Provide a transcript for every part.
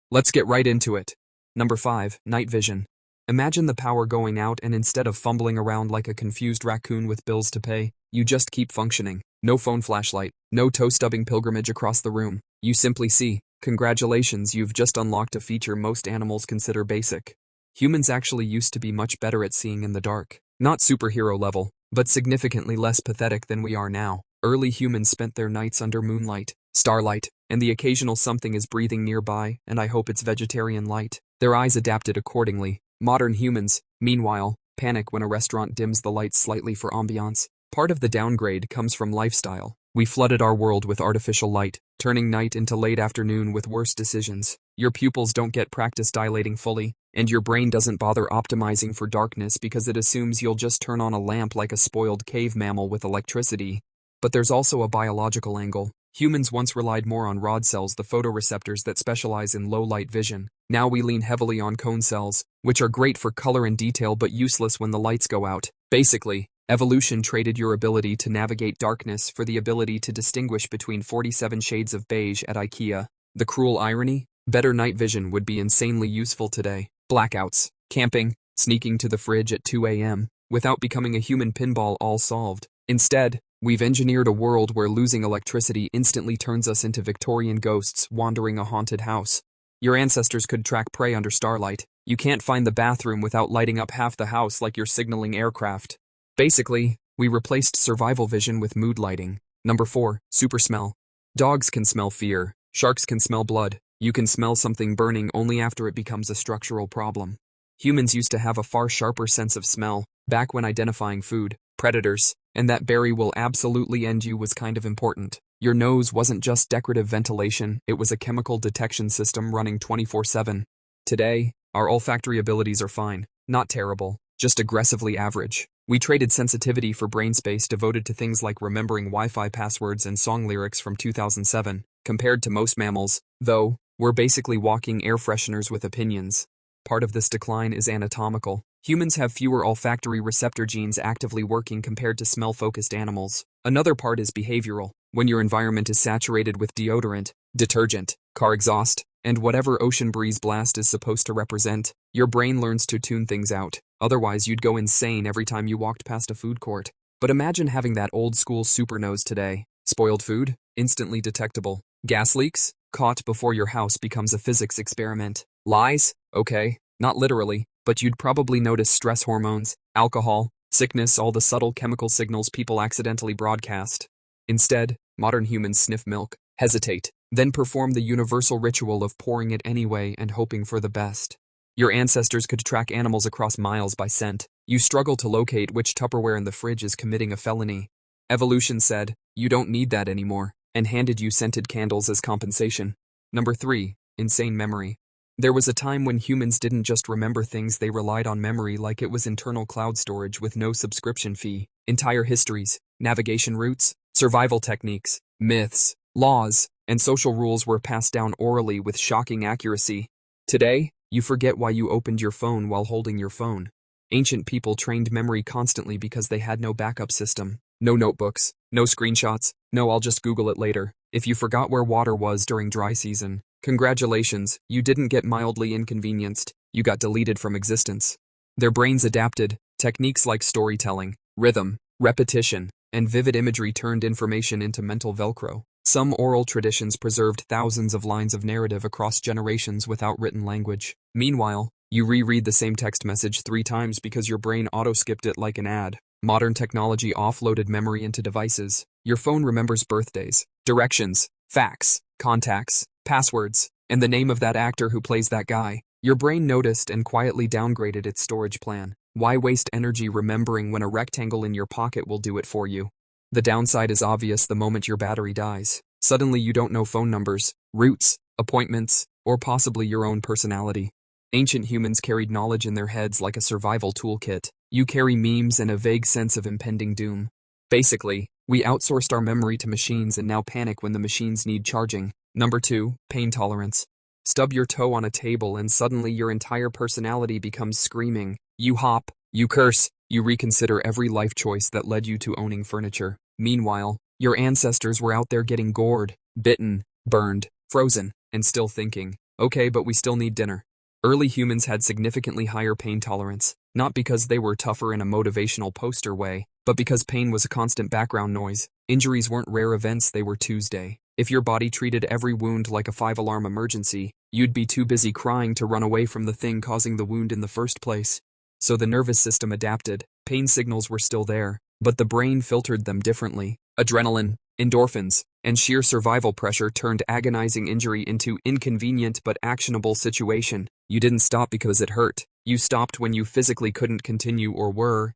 Let's get right into it. Number 5. Night vision. Imagine the power going out and instead of fumbling around like a confused raccoon with bills to pay, you just keep functioning. No phone flashlight, no toe-stubbing pilgrimage across the room. You simply see. Congratulations, you've just unlocked a feature most animals consider basic. Humans actually used to be much better at seeing in the dark. Not superhero level, but significantly less pathetic than we are now. Early humans spent their nights under moonlight, starlight, and the occasional something is breathing nearby, and I hope it's vegetarian light. Their eyes adapted accordingly. Modern humans, meanwhile, panic when a restaurant dims the lights slightly for ambiance. Part of the downgrade comes from lifestyle. We flooded our world with artificial light, turning night into late afternoon with worse decisions. Your pupils don't get practice dilating fully, and your brain doesn't bother optimizing for darkness because it assumes you'll just turn on a lamp like a spoiled cave mammal with electricity. But there's also a biological angle. Humans once relied more on rod cells, the photoreceptors that specialize in low-light vision. Now we lean heavily on cone cells, which are great for color and detail but useless when the lights go out. Basically, evolution traded your ability to navigate darkness for the ability to distinguish between 47 shades of beige at IKEA. The cruel irony? Better night vision would be insanely useful today. Blackouts, camping, sneaking to the fridge at 2 a.m. without becoming a human pinball, all solved. Instead, we've engineered a world where losing electricity instantly turns us into Victorian ghosts wandering a haunted house. Your ancestors could track prey under starlight. You can't find the bathroom without lighting up half the house like you're signaling aircraft. Basically, we replaced survival vision with mood lighting. Number 4. Super smell. Dogs can smell fear. Sharks can smell blood. You can smell something burning only after it becomes a structural problem. Humans used to have a far sharper sense of smell, back when identifying food, predators, and that berry will absolutely end you was kind of important. Your nose wasn't just decorative ventilation, it was a chemical detection system running 24/7. Today, our olfactory abilities are fine, not terrible, just aggressively average. We traded sensitivity for brain space devoted to things like remembering Wi-Fi passwords and song lyrics from 2007. Compared to most mammals, though, we're basically walking air fresheners with opinions. Part of this decline is anatomical. Humans have fewer olfactory receptor genes actively working compared to smell-focused animals. Another part is behavioral. When your environment is saturated with deodorant, detergent, car exhaust, and whatever ocean breeze blast is supposed to represent, your brain learns to tune things out. Otherwise, you'd go insane every time you walked past a food court. But imagine having that old-school super nose today. Spoiled food? Instantly detectable. Gas leaks? Caught before your house becomes a physics experiment. Lies? Okay, not literally, but you'd probably notice stress hormones, alcohol, sickness, all the subtle chemical signals people accidentally broadcast. Instead, modern humans sniff milk, hesitate, then perform the universal ritual of pouring it anyway and hoping for the best. Your ancestors could track animals across miles by scent. You struggle to locate which Tupperware in the fridge is committing a felony. Evolution said, you don't need that anymore, and handed you scented candles as compensation. Number 3. Insane memory. There was a time when humans didn't just remember things, they relied on memory like it was internal cloud storage with no subscription fee. Entire histories, navigation routes, survival techniques, myths, laws, and social rules were passed down orally with shocking accuracy. Today, you forget why you opened your phone while holding your phone. Ancient people trained memory constantly because they had no backup system. No notebooks, no screenshots, no I'll just Google it later. If you forgot where water was during dry season, congratulations, you didn't get mildly inconvenienced, you got deleted from existence. Their brains adapted. Techniques like storytelling, rhythm, repetition, and vivid imagery turned information into mental Velcro. Some oral traditions preserved thousands of lines of narrative across generations without written language. Meanwhile, you reread the same text message 3 times because your brain auto-skipped it like an ad. Modern technology offloaded memory into devices. Your phone remembers birthdays, directions, facts, contacts, passwords, and the name of that actor who plays that guy. Your brain noticed and quietly downgraded its storage plan. Why waste energy remembering when a rectangle in your pocket will do it for you? The downside is obvious the moment your battery dies. Suddenly you don't know phone numbers, routes, appointments, or possibly your own personality. Ancient humans carried knowledge in their heads like a survival toolkit. You carry memes and a vague sense of impending doom. Basically, we outsourced our memory to machines and now panic when the machines need charging. Number 2. Pain tolerance. Stub your toe on a table and suddenly your entire personality becomes screaming. You hop, you curse, you reconsider every life choice that led you to owning furniture. Meanwhile, your ancestors were out there getting gored, bitten, burned, frozen, and still thinking. Okay, but we still need dinner. Early humans had significantly higher pain tolerance, not because they were tougher in a motivational poster way, but because pain was a constant background noise. Injuries weren't rare events, they were Tuesday. If your body treated every wound like a 5-alarm emergency, you'd be too busy crying to run away from the thing causing the wound in the first place. So the nervous system adapted. Pain signals were still there, but the brain filtered them differently. Adrenaline, endorphins, and sheer survival pressure turned agonizing injury into inconvenient but actionable situation. You didn't stop because it hurt. You stopped when you physically couldn't continue or were,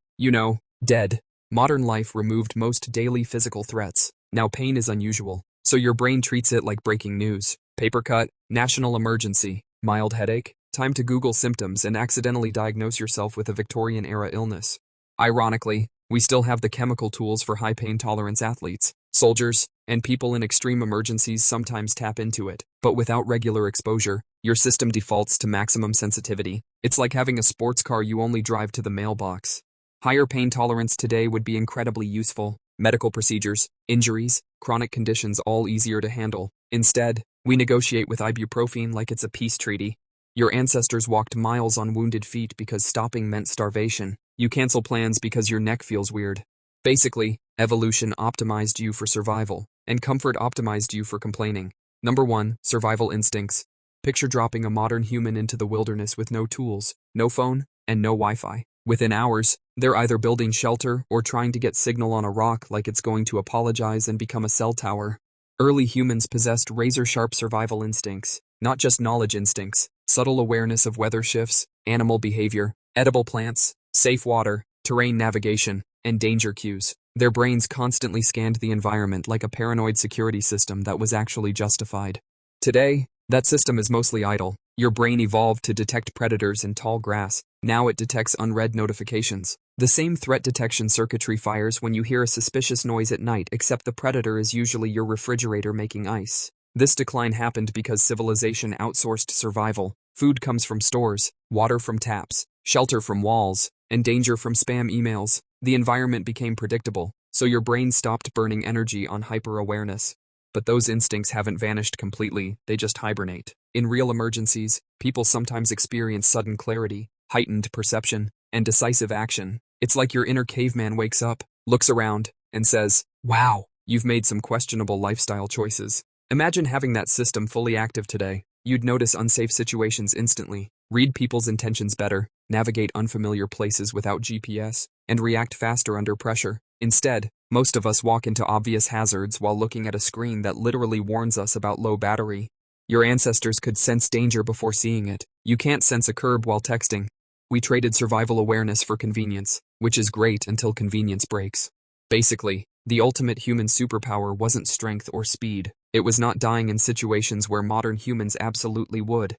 dead. Modern life removed most daily physical threats. Now pain is unusual, so your brain treats it like breaking news. Paper cut, national emergency, mild headache, time to Google symptoms and accidentally diagnose yourself with a Victorian-era illness. Ironically, we still have the chemical tools for high pain tolerance athletes. Soldiers and people in extreme emergencies sometimes tap into it, but without regular exposure, your system defaults to maximum sensitivity. It's like having a sports car you only drive to the mailbox. Higher pain tolerance today would be incredibly useful. Medical procedures, injuries, chronic conditions all easier to handle. Instead, we negotiate with ibuprofen like it's a peace treaty. Your ancestors walked miles on wounded feet because stopping meant starvation. You cancel plans because your neck feels weird. Basically, evolution optimized you for survival, and comfort optimized you for complaining. Number 1, survival instincts. Picture dropping a modern human into the wilderness with no tools, no phone, and no Wi-Fi. Within hours, they're either building shelter or trying to get signal on a rock like it's going to apologize and become a cell tower. Early humans possessed razor-sharp survival instincts, not just knowledge instincts, subtle awareness of weather shifts, animal behavior, edible plants, safe water, terrain navigation, and danger cues. Their brains constantly scanned the environment like a paranoid security system that was actually justified. Today, that system is mostly idle. Your brain evolved to detect predators in tall grass. Now it detects unread notifications. The same threat detection circuitry fires when you hear a suspicious noise at night, except the predator is usually your refrigerator making ice. This decline happened because civilization outsourced survival. Food comes from stores, water from taps, shelter from walls, and danger from spam emails. The environment became predictable, so your brain stopped burning energy on hyper-awareness. But those instincts haven't vanished completely, they just hibernate. In real emergencies, people sometimes experience sudden clarity, heightened perception, and decisive action. It's like your inner caveman wakes up, looks around, and says, "Wow, you've made some questionable lifestyle choices." Imagine having that system fully active today. You'd notice unsafe situations instantly, read people's intentions better, navigate unfamiliar places without GPS, and react faster under pressure. Instead, most of us walk into obvious hazards while looking at a screen that literally warns us about low battery. Your ancestors could sense danger before seeing it. You can't sense a curb while texting. We traded survival awareness for convenience, which is great until convenience breaks. Basically, the ultimate human superpower wasn't strength or speed. It was not dying in situations where modern humans absolutely would.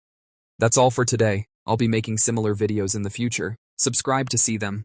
That's all for today. I'll be making similar videos in the future. Subscribe to see them.